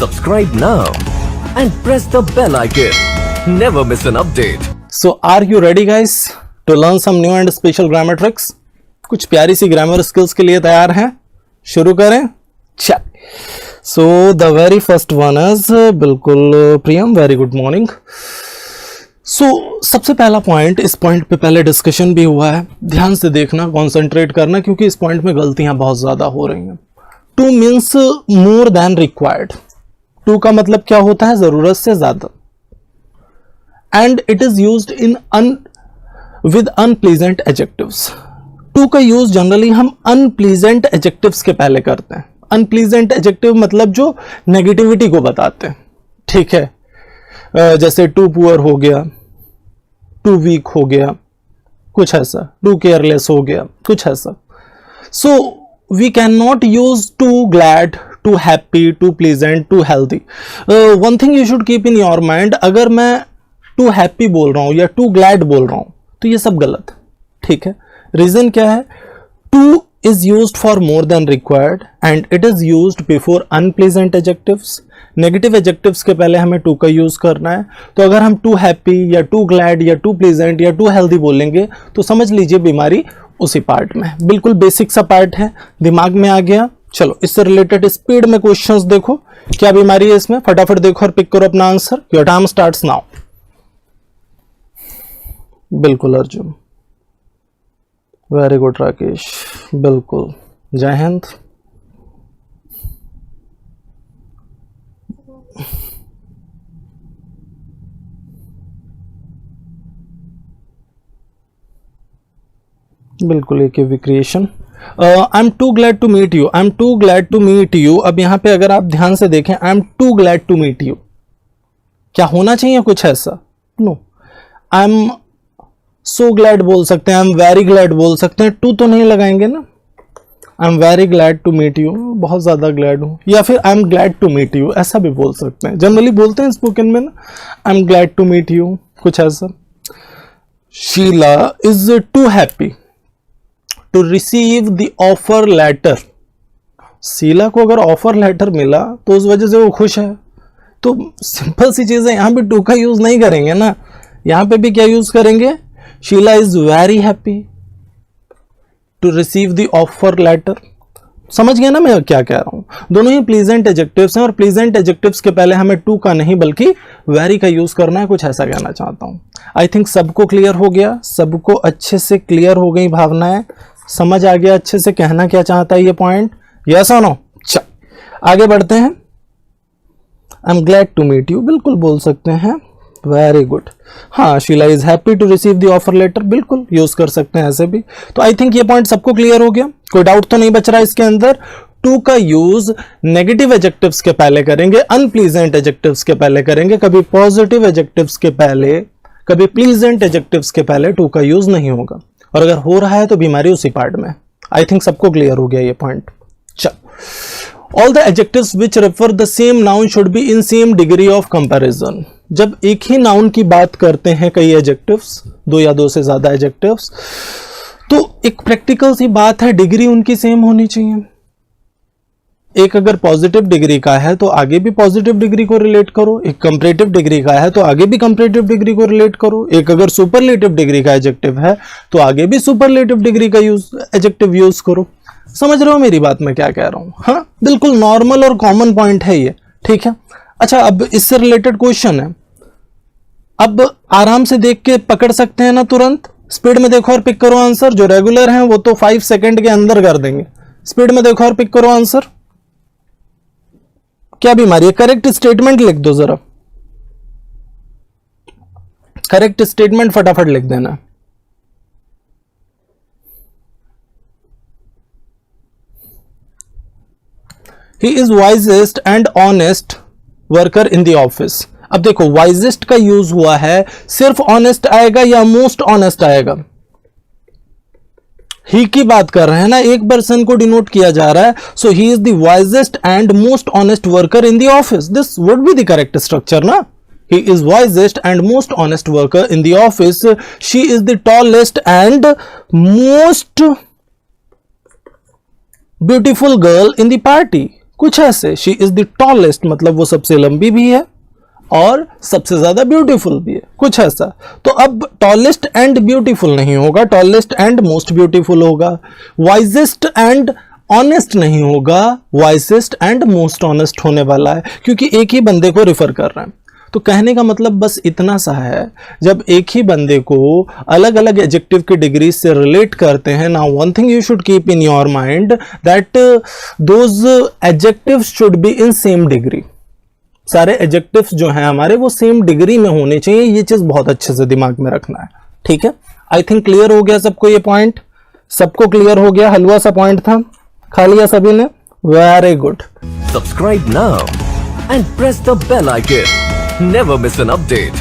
Subscribe now and press the bell icon. Never miss an update. So are you ready guys to learn some new and special grammar tricks? कुछ प्यारी सी grammar skills के लिए तैयार हैं? शुरू करें? चल. So the very first one is बिल्कुल प्रियम, very good morning. So सबसे पहला पॉइंट, इस पॉइंट पे पहले डिस्कशन भी हुआ है, ध्यान से देखना, कॉन्सेंट्रेट करना, क्योंकि इस पॉइंट में गलतियां बहुत ज्यादा हो रही हैं. Too means more than required. Too का मतलब क्या होता है? जरूरत से ज्यादा. And it is used in with unpleasant adjectives. Too का यूज जनरली हम अनप्लीजेंट एडजेक्टिव्स के पहले करते हैं. अनप्लीजेंट एडजेक्टिव मतलब जो नेगेटिविटी को बताते हैं, ठीक है. जैसे टू पुअर हो गया, टू वीक हो गया, कुछ ऐसा. टू केयरलेस हो गया, कुछ ऐसा. So we can not use too glad, too happy, too pleasant, too healthy. One thing you should keep in your mind, अगर मैं टू हैप्पी बोल रहा हूं या टू ग्लैड बोल रहा हूं तो ये सब गलत है, ठीक है. रीजन क्या है? Too is used for more than required and it is used before unpleasant adjectives. Negative adjectives के पहले हमें टू का यूज करना है. तो अगर हम टू हैप्पी या टू ग्लैड या टू प्लीजेंट या टू हेल्दी बोलेंगे तो समझ लीजिए बीमारी उसी पार्ट में. बिल्कुल बेसिक सा पार्ट है, दिमाग में आ गया. चलो इससे रिलेटेड स्पीड में क्वेश्चंस देखो, क्या बीमारी है इसमें, फटाफट देखो और पिक करो अपना answer. Your time starts now. बिल्कुल अर्जुन, वेरी गुड राकेश, बिल्कुल. जय हिंद. बिल्कुल एक विक्रिएशन. I am too glad to meet you. I am too glad to meet you. अब यहां पे अगर आप ध्यान से देखें, I am too glad to meet you, क्या होना चाहिए कुछ ऐसा? No. I am so glad बोल सकते हैं, आई एम वेरी ग्लैड बोल सकते हैं, टू तो नहीं लगाएंगे ना. I am very glad to meet you, बहुत ज्यादा ग्लैड हूं. या फिर I am glad to meet you, ऐसा भी बोल सकते हैं. जनरली बोलते हैं स्पोकन में ना, I am glad to meet you, कुछ ऐसा. Sheela is too happy to receive the offer letter. Sheela को अगर ऑफर लेटर मिला तो उस वजह से वो खुश है. तो सिंपल सी चीज है, यहां भी टू का यूज नहीं करेंगे ना, यहां पे भी क्या यूज करेंगे? Sheela is very happy to receive the offer letter. समझ गया ना मैं क्या कह रहा हूं? दोनों ही प्लीजेंट एडजेक्टिव्स हैं और प्लीजेंट एडजेक्टिव्स के पहले हमें टू का नहीं बल्कि वेरी का यूज करना है, कुछ ऐसा कहना चाहता हूं. आई थिंक सबको क्लियर हो गया, सबको अच्छे से क्लियर हो गई भावनाएं, समझ आ गया अच्छे से कहना क्या चाहता है ये पॉइंट. यस और नो? चल आगे बढ़ते हैं. I am glad to meet you, बिल्कुल बोल सकते हैं. Very good. हाँ, Sheela is happy to receive the offer letter, बिल्कुल यूज कर सकते हैं ऐसे भी. तो आई थिंक ये पॉइंट सबको क्लियर हो गया, कोई डाउट तो नहीं बच रहा इसके अंदर. टू का यूज नेगेटिव एडजेक्टिव्स के पहले करेंगे, अनप्लीजेंट एडजेक्टिव्स के पहले करेंगे, कभी पॉजिटिव एडजेक्टिव्स के पहले, कभी प्लीजेंट एडजेक्टिव्स के पहले टू का यूज नहीं होगा. और अगर हो रहा है तो बीमारी उसी पार्ट में. आई थिंक सबको क्लियर हो गया ये पॉइंट. चल, all the adjectives which refer the same noun should be in same degree of comparison. जब एक ही नाउन की बात करते हैं कई एडजेक्टिव्स, दो या दो से ज्यादा एडजेक्टिव्स, तो एक प्रैक्टिकल सी बात है, डिग्री उनकी सेम होनी चाहिए. एक अगर पॉजिटिव डिग्री का है तो आगे भी पॉजिटिव डिग्री को रिलेट करो, एक कंपैरेटिव डिग्री का है तो आगे भी कंपैरेटिव डिग्री को रिलेट करो, एक अगर सुपरलेटिव डिग्री का एडजेक्टिव है तो आगे भी सुपरलेटिव डिग्री का एडजेक्टिव यूज करो. समझ रहे हो मेरी बात मैं क्या कह रहा हूं? हाँ, बिल्कुल नॉर्मल और कॉमन पॉइंट है ये, ठीक है. अच्छा, अब इससे रिलेटेड क्वेश्चन है, अब आराम से देख के पकड़ सकते हैं ना तुरंत. स्पीड में देखो और पिक करो आंसर. जो रेगुलर हैं वो तो 5 सेकंड के अंदर कर देंगे. स्पीड में देखो और पिक करो आंसर. क्या बीमारी है? करेक्ट स्टेटमेंट लिख दो जरा, करेक्ट स्टेटमेंट फटाफट लिख देना. He is wisest and honest worker in the office. अब देखो वाइजेस्ट का यूज हुआ है, सिर्फ ऑनेस्ट आएगा या मोस्ट ऑनेस्ट आएगा? ही की बात कर रहे हैं ना, एक पर्सन को डिनोट किया जा रहा है. So he is the wisest and most honest worker in the office. This would be the correct structure ना. He is wisest and most honest worker in the office. She is the tallest and most beautiful girl in the party. कुछ ऐसे, she is the tallest मतलब वो सबसे लंबी भी है और सबसे ज्यादा ब्यूटीफुल भी है, कुछ ऐसा। तो अब टॉलेस्ट एंड ब्यूटीफुल नहीं होगा, टॉलेस्ट एंड मोस्ट ब्यूटीफुल होगा। वाइजेस्ट एंड ऑनेस्ट नहीं होगा, वाइजेस्ट एंड मोस्ट ऑनेस्ट होने वाला है, क्योंकि एक ही बंदे को रिफर कर रहे हैं। तो कहने का मतलब बस इतना सा है, जब एक ही बंदे को अलग अलग एडजेक्टिव की डिग्री से रिलेट करते हैं, now one thing you should keep in your mind that those adjectives should be in same degree. सारे एडजेक्टिव्स जो हैं हमारे वो सेम डिग्री में होने चाहिए, ये चीज बहुत अच्छे से दिमाग में रखना है, ठीक है। आई थिंक क्लियर हो गया सबको ये पॉइंट, सबको क्लियर हो गया, हलवा सा पॉइंट था, खा लिया सभी ने, very good. Subscribe now and press the bell icon. Never miss an update.